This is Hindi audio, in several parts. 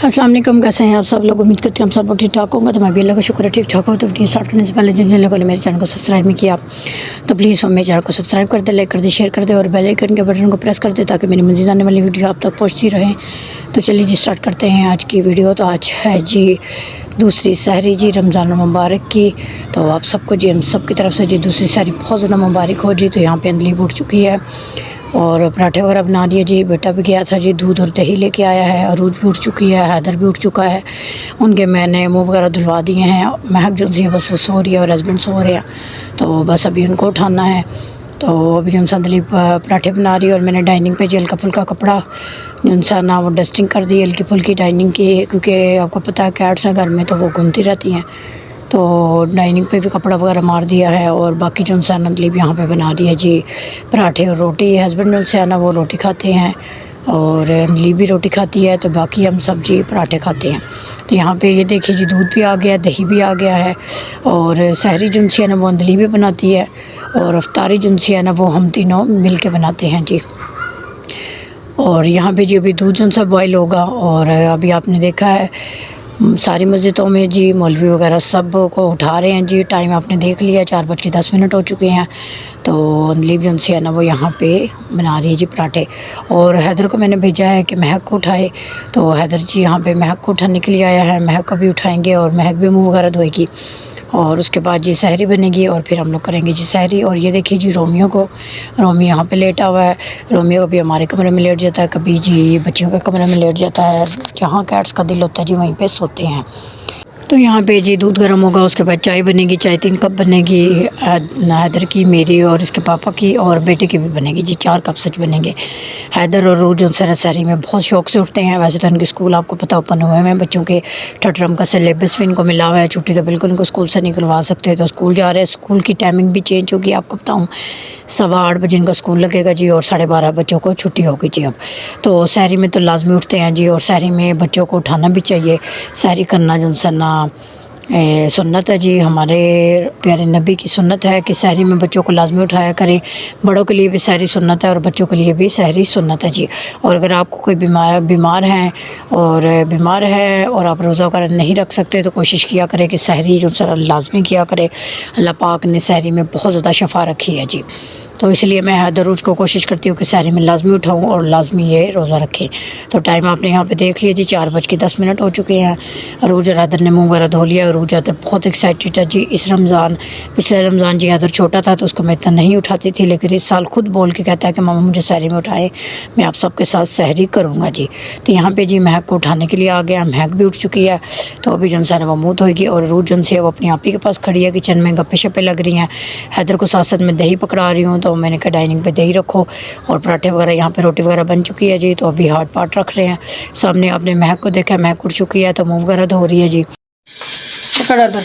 अस्सलाम वालेकुम, कैसे हैं आप सब लोग। उम्मीद करती हूँ हम सब लोग ठीक ठाक होंगे। तो मैं भी अल्लाह का शुक्र है ठीक ठाक हो। तो वीडियो स्टार्ट करने से पहले जिन जिन लोगों ने मेरे चैनल को सब्सक्राइब नहीं किया तो प्लीज़ मेरे चैनल को सब्सक्राइब कर दे, लाइक कर दे, शेयर कर दे और बेल आइकन के बटन को प्रेस कर दे ताकि मेरी मज़ीद आने वाली वीडियो आप तक पहुँचती रहे। तो चलिए जी स्टार्ट करते हैं आज की वीडियो। तो आज है जी दूसरी सहरी जी रमज़ान मुबारक की। तो आप सबको जी हम सब की तरफ से जी दूसरी सहरी बहुत ज़्यादा मुबारक हो जी। तो यहाँ पे अंदली उठ चुकी है और पराठे वगैरह बना दिए जी। बेटा भी गया था जी, दूध और दही लेके आया है। अरूज भी उठ चुकी है, हैदर भी उठ चुका है। उनके मैंने मुँह वगैरह धुलवा दिए हैं। महक जो सी है बस वो सो रही है और हस्बैंड सो रहे हैं। तो बस अभी उनको उठाना है। तो अभी जो अंदली पराठे बना रही है और मैंने डाइनिंग पे जी हल्का फुल्का कपड़ा जो ना वो डस्टिंग कर दी हल्की फुल्की डाइनिंग की, क्योंकि आपको पता है कैट्स हैं घर में तो वो घूमती रहती हैं। तो डाइनिंग पे भी कपड़ा वगैरह मार दिया है और बाकी जो है नंदली भी यहाँ पे बना रही है जी पराठे और रोटी। हस्बैंड जो है ना वो रोटी खाते हैं और नंदली भी रोटी खाती है, तो बाकी हम सब जी पराठे खाते हैं। तो यहाँ पे ये देखिए जी दूध भी आ गया, दही भी आ गया है और सहरी जो है ना वो नंदली भी बनाती है और अफ्तारी जो है ना वो हम तीनों मिल के बनाते हैं जी। और यहाँ पे जी अभी दूध जो सा बॉयल होगा और अभी आपने देखा है सारी मस्जिदों में जी मौलवी वगैरह सब को उठा रहे हैं जी। टाइम आपने देख लिया 4:10 हो चुके हैं। तो अंदलीब जो है ना वो यहाँ पे बना रही है जी पराठे और हैदर को मैंने भेजा है कि महक को उठाए। तो हैदर जी यहाँ पे महक को उठाने के लिए आया है। महक को भी उठाएंगे और महक भी मुँह वगैरह धोएगी और उसके बाद जी सहरी बनेगी और फिर हम लोग करेंगे जी सहरी। और ये देखिए जी रोमियो यहाँ पे लेटा हुआ है। रोमियो कभी हमारे कमरे में लेट जाता है, कभी जी बच्चियों के कमरे में लेट जाता है। जहाँ कैट्स का दिल होता है जी वहीं पे सोते हैं। तो यहाँ पे जी दूध गर्म होगा, उसके बाद चाय बनेगी। चाय 3 कप बनेगी, हैदर की, मेरी और इसके पापा की और बेटे की भी बनेगी जी। 4 कप सच बनेंगे। हैदर और रोज जो सहरी में बहुत शौक से उठते हैं। वैसे तो उनके स्कूल आपको पता ओपन हुए हैं, बच्चों के टर्म का सिलेबस भी इनको मिला हुआ है। छुट्टी तो बिल्कुल इनको स्कूल से निकलवा सकते हैं। तो स्कूल जा रहे हैं, स्कूल की टाइमिंग भी चेंज होगी। आपको बताऊँ 8:15 बजे इनका स्कूल लगेगा जी और 12:30 बच्चों को छुट्टी होगी जी। अब तो सहरी में तो लाजमी उठते हैं जी और सहरी में बच्चों को उठाना भी चाहिए। सहरी करना जो ना सुन्नत है जी, हमारे प्यारे नबी की सुन्नत है कि सहरी में बच्चों को लाजमी उठाया करें। बड़ों के लिए भी सहरी सुन्नत है और बच्चों के लिए भी सहरी सुन्नत है जी। और अगर आपको कोई बीमार है और आप रोज़ा वगैरह नहीं रख सकते तो कोशिश किया करें कि सहरी जो सर लाजमी किया करे। अल्लाह पाक ने सहरी में बहुत ज़्यादा शफा रखी है जी। तो इसलिए मैं हर रोज़ को कोशिश करती हूँ कि सहरी में लाजमी उठाऊँ और लाजमी ये रोज़ा रखें। तो टाइम आपने यहाँ पे देख लिया जी 4:10 हो चुके हैं। अरूज और हैदर ने मुँह वगैरह धो लिया। अरूज हैदर बहुत एक्साइटेड है जी इस रमज़ान। पिछले रमज़ान जी हैदर छोटा था तो उसको मैं इतना नहीं उठाती थी, लेकिन इस साल खुद बोल के कहता है कि मामा मुझे सहरी में उठाएँ, मैं आप सबके साथ सहरी करूँगा जी। तो यहाँ पर जी महक को उठाने के लिए आ गया। महक भी उठ चुकी है। तो अभी जो है वो मुँह धोएगी और अरूज जो है वो अपनी आप ही के पास खड़ी है किचन में, गप्पे शप्पे लग रही हैं। हैदर को साथ साथ में दही पकड़ा रही हूँ। तो मैंने कहा डाइनिंग पे दही रखो और पराठे वगैरह यहाँ पे रोटी वगैरह बन चुकी है जी। तो अभी हाथ पाट रख रहे हैं। सामने आपने महक को देखा, महक उठ चुकी है तो मुँह वगैरह धो रही है जी। पकड़ा दर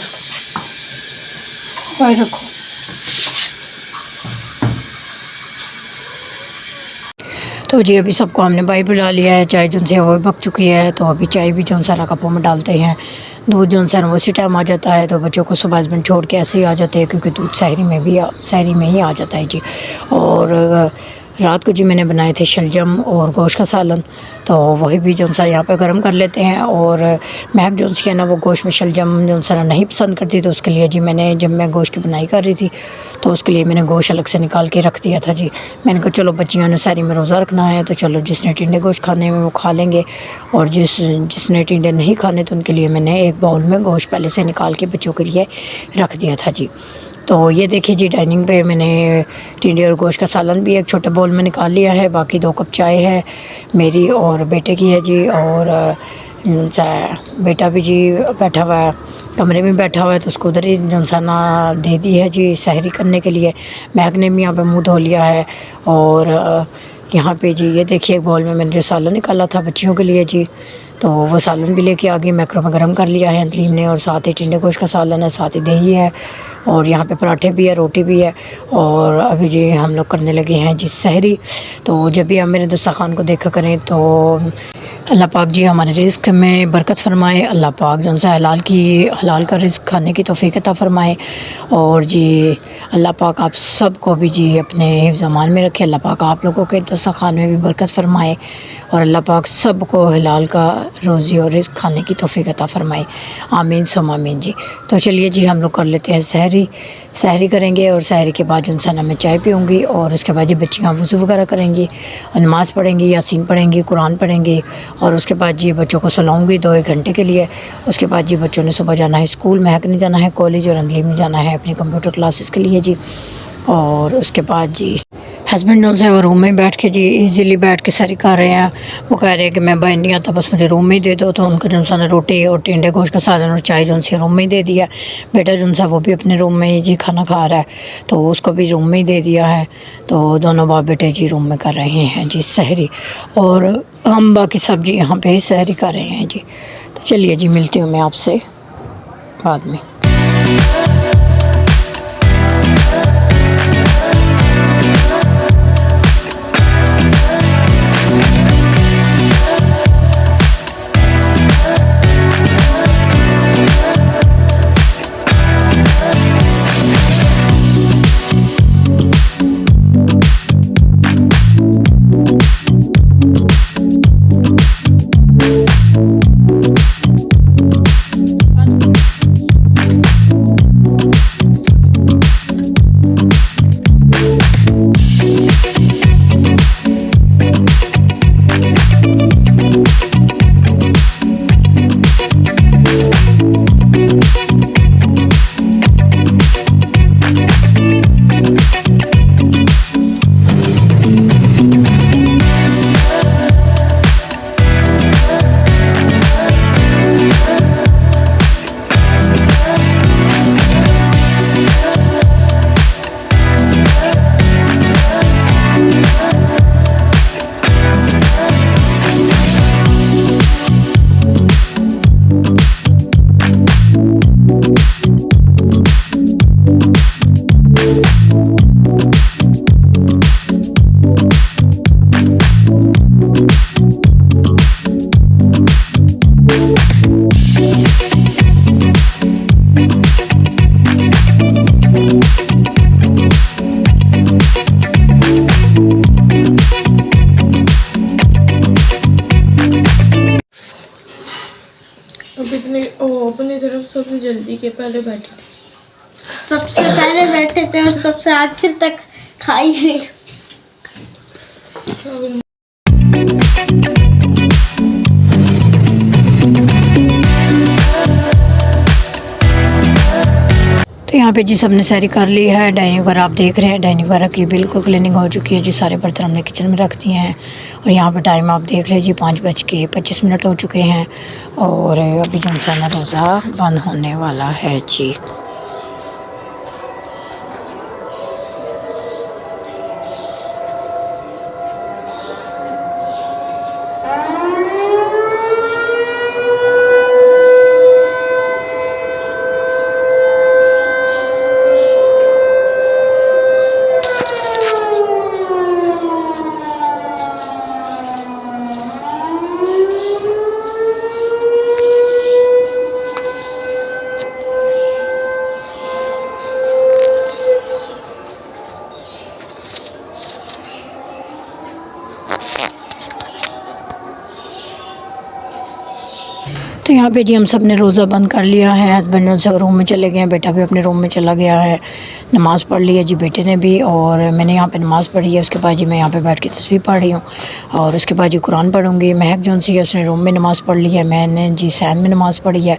रखो। तो जी अभी सबको हमने बाई बुला लिया है। चाय जो है वो पक चुकी है। तो अभी चाय भी जो सारा कपों में डालते हैं। दूध जो है वो उसी टाइम आ जाता है। तो बच्चों को सुबह हस्बैंड छोड़ के ऐसे ही आ जाते हैं क्योंकि दूध सहरी में ही आ जाता है जी। और रात को जी मैंने बनाए थे शलजम और गोश्त का सालन, तो वही भी जो सा यहाँ पे गर्म कर लेते हैं। और महक जो है ना वो गोश्त में शलजम जो सा नहीं पसंद करती, तो उसके लिए जी मैंने जब मैं गोश्त की बनाई कर रही थी तो उसके लिए मैंने गोश्त अलग से निकाल के रख दिया था जी। मैंने कहा चलो बच्चियों ने सहरी में रोज़ा रखना है तो चलो जिसने टिंडे गोश्त खाने में वो खा लेंगे और जिसने टिंडे नहीं खाने तो उनके लिए मैंने एक बाउल में गोश्त पहले से निकाल के बच्चों के लिए रख दिया था जी। तो ये देखिए जी डाइनिंग पे मैंने टिंडे और गोश्त का सालन भी एक छोटे बाउल में निकाल लिया है। बाकी 2 कप चाय है मेरी और बेटे की है जी। और बेटा भी जी बैठा हुआ है, कमरे में बैठा हुआ है, तो उसको उधर ही जनसाना दे दी है जी सहरी करने के लिए। महक ने भी यहाँ पे मुँह धो लिया है। और यहाँ पे जी ये देखिए एक बाउल में मैंने जो सालन निकाला था बच्चियों के लिए जी। तो वो सालन भी लेके आ गई, मैक्रो में गर्म कर लिया है अंतरीम ने, और साथ ही टिंडे गोश्त का सालन है, साथ ही दही है, और यहाँ पे पराठे भी है, रोटी भी है। और अभी जी हम लोग करने लगे हैं जी सहरी। तो जब भी आप मेरे दस्तरखान को देखा करें तो अल्लाह पाक जी हमारे रिज़्क़ में बरकत फ़रमाए, अल्लाह पाक जो सा हलाल का रिज़्क़ खाने की तौफ़ीक अता फ़रमाए। और जी अल्लाह पाक आप सबको भी जी अपने हिफ्ज़ अमान में रखे, अल्लाह पाक आप लोगों के दस्तरखान में भी बरकत फ़रमाए, और अल्लाह पाक सबको हलाल का रोज़ी और रिज़्क़ खाने की तौफ़ीक अता फ़रमाए। आमीन सुम आमीन जी। तो चलिए जी हम लोग कर लेते हैं सहरी करेंगे, और सहरी के बाद जो ना मैं चाय पीऊँगी, और उसके बाद जी बच्चियाँ वज़ू वगैरह करेंगी, नमाज़ पढ़ेंगी, यासीन पढ़ेंगी, कुरान पढ़ेंगी, और उसके बाद जी बच्चों को सुलाऊँगी 2-1 घंटे के लिए। उसके बाद जी बच्चों ने सुबह जाना है स्कूल, महक ने जाना है कॉलेज, और अंजलि ने जाना है अपनी कंप्यूटर क्लासेस के लिए जी। और उसके बाद जी हस्बैंड जो है वो रूम में बैठ के जी इजीली बैठ के सहरी कर रहे हैं। वो कह रहे हैं कि मैं बाहर नहीं आता, बस मुझे रूम में ही दे दो। तो उनका जो सा रोटी और टिंडे गोश्त का सालन और चाय जो सी रूम में ही दे दिया। बेटा जो सा वो भी अपने रूम में ही जी खाना खा रहा है, तो उसको भी रूम में ही दे दिया है। तो दोनों बाप बेटे जी रूम में कर रहे हैं जी सहरी, और हम बाकी सब जी यहाँ पे सहरी कर रहे हैं जी। तो चलिए जी मिलती हूँ मैं आपसे बाद में। अपनी तरफ सबसे जल्दी के पहले बैठे थे, सबसे पहले बैठे थे और सबसे आखिर तक खाई रहे। तो यहाँ पे जी सबने सहरी कर ली है। डाइनिंग वगैरह आप देख रहे हैं, डाइनिंग वगैरह की बिल्कुल क्लीनिंग हो चुकी है जी। सारे बर्तन हमने किचन में रख दिए हैं, और यहाँ पे टाइम आप देख लीजिए 5:25 हो चुके हैं, और अभी जो है रोज़ा बंद होने वाला है जी। तो यहाँ पे जी हम सब ने रोज़ा बंद कर लिया है। हस्बैंड सब रूम में चले गए हैं, बेटा भी अपने रूम में चला गया है। नमाज़ पढ़ ली है जी बेटे ने भी, और मैंने यहाँ पे नमाज़ पढ़ी है। उसके बाद जी मैं यहाँ पे बैठ के तस्बीह पढ़ रही हूँ, और उसके बाद जी कुरान पढ़ूँगी। महक जो सी है उसने रूम में नमाज़ पढ़ ली है, मैंने जी सैन में नमाज़ पढ़ी है,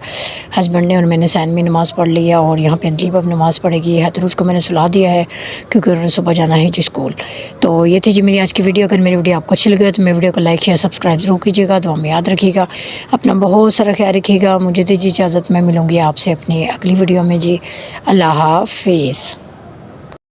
हस्बैंड ने और मैंने सैन में नमाज़ पढ़ ली है। और यहाँ पे अंतलीब अब नमाज़ पढ़ेगी। हथरूज को मैंने सुला दिया है क्योंकि उन्होंने सुबह जाना है जी स्कूल। तो ये थी जी मेरी आज की वीडियो। अगर मेरी वीडियो आपको अच्छी लगे तो मेरी वीडियो को लाइक शेयर सब्सक्राइब जरूर कीजिएगा। तो हमें याद रखिएगा, अपना बहुत सारा ख्याल रखिएगा। मुझे दीजिए इजाज़त, मैं मिलूँगी आपसे अपनी अगली वीडियो में जी। अल्लाह हाफ़िज़।